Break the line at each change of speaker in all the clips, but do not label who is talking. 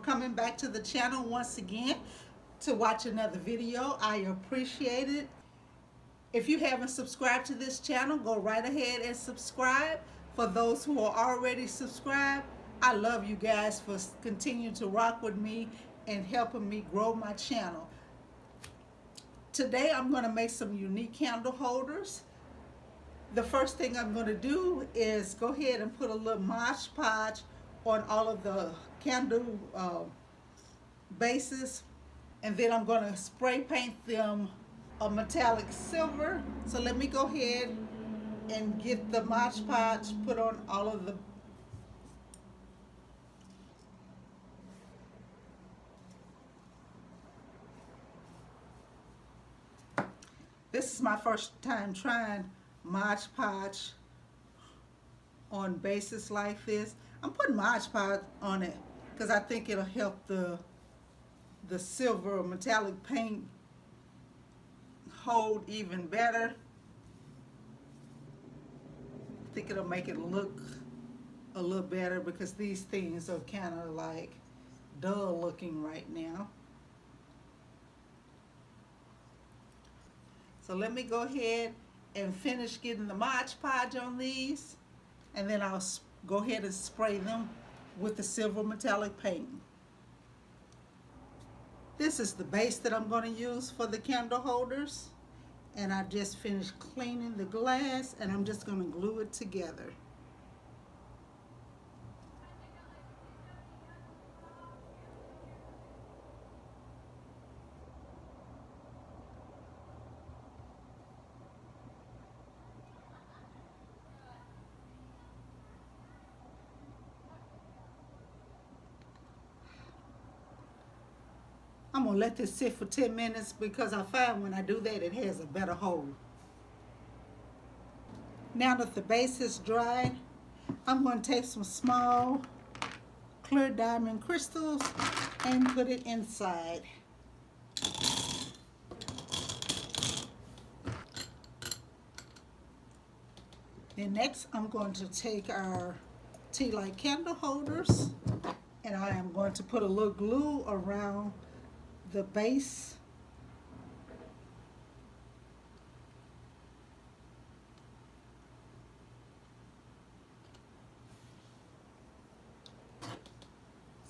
coming back to the channel once again to watch another video. I appreciate it. If you haven't subscribed to this channel, go right ahead and subscribe. For those who are already subscribed, I love you guys for continuing to rock with me and helping me grow my channel. Today I'm going to make some unique candle holders. The first thing I'm going to do is go ahead and put a little Mod Podge on all of the candle bases, and then I'm going to spray paint them a metallic silver. So let me go ahead and get the Mod Podge put on all of the This is my first time trying Mod Podge on bases like this. I'm putting Mod Podge on it because I think it'll help the silver metallic paint hold even better. I think it'll make it look a little better because these things are kind of like dull looking right now. So let me go ahead and finish getting the Mod Podge on these, and then I'll go ahead and spray them with the silver metallic paint. This is the base that I'm going to use for the candle holders, and I just finished cleaning the glass, and I'm just going to glue it together. I'm going to let this sit for 10 minutes because I find when I do that it has a better hold. Now that the base is dry, I'm going to take some small clear diamond crystals and put it inside. Then next I'm going to take our Tealight candle holders, and I am going to put a little glue around the base.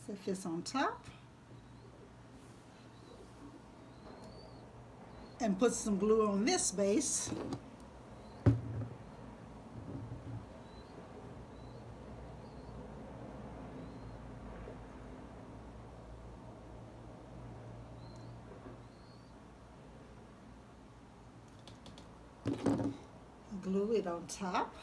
Set this on top and put some glue on this base. Glue it on top.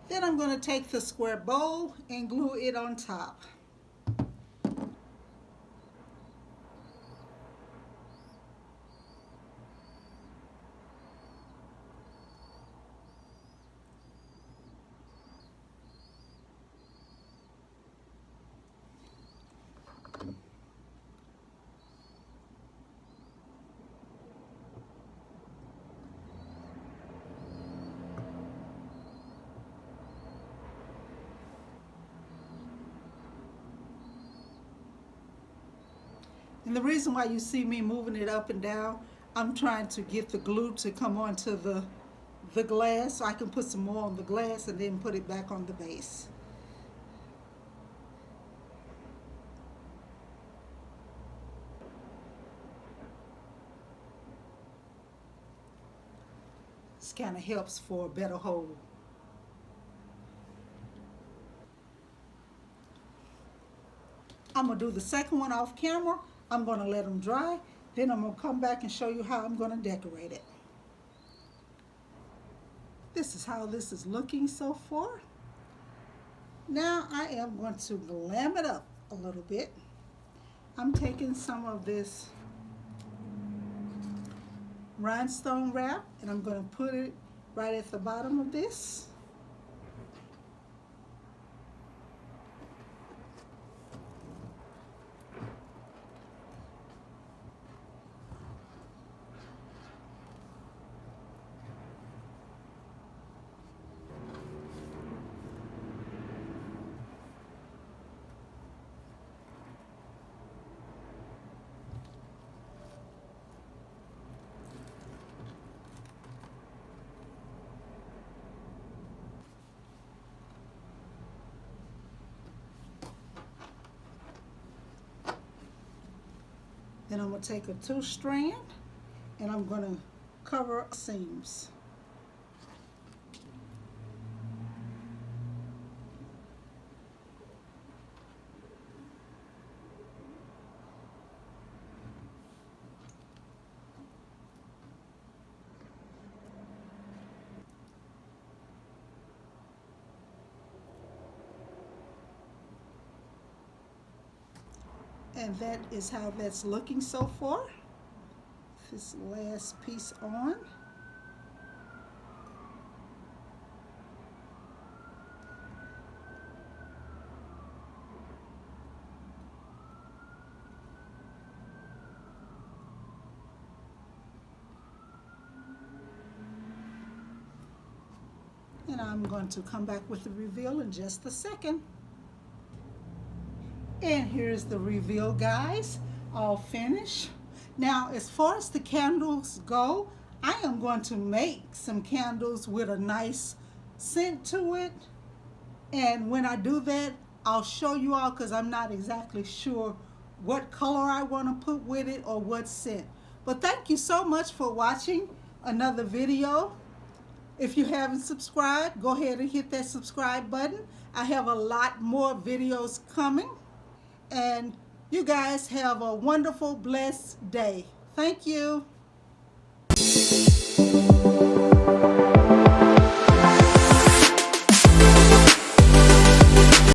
Then I'm going to take the square bowl and glue it on top. And the reason why you see me moving it up and down, I'm trying to get the glue to come onto the glass so I can put some more on the glass and then put it back on the base. This kind of helps for a better hold. I'm going to do the second one off camera. I'm going to let them dry. Then I'm going to come back and show you how I'm going to decorate it. This is how this is looking so far. Now I am going to glam it up a little bit. I'm taking some of this rhinestone wrap and I'm going to put it right at the bottom of this. Then I'm going to take a 2-strand and I'm going to cover seams. And that is how that's looking so far. This last piece on. And I'm going to come back with the reveal in just a second. And here's the reveal, guys, all finished. Now, as far as the candles go, I am going to make some candles with a nice scent to it. And when I do that, I'll show you all, because I'm not exactly sure what color I want to put with it or what scent. But thank you so much for watching another video. If you haven't subscribed, go ahead and hit that subscribe button. I have a lot more videos coming. And you guys have a wonderful, blessed day. Thank you.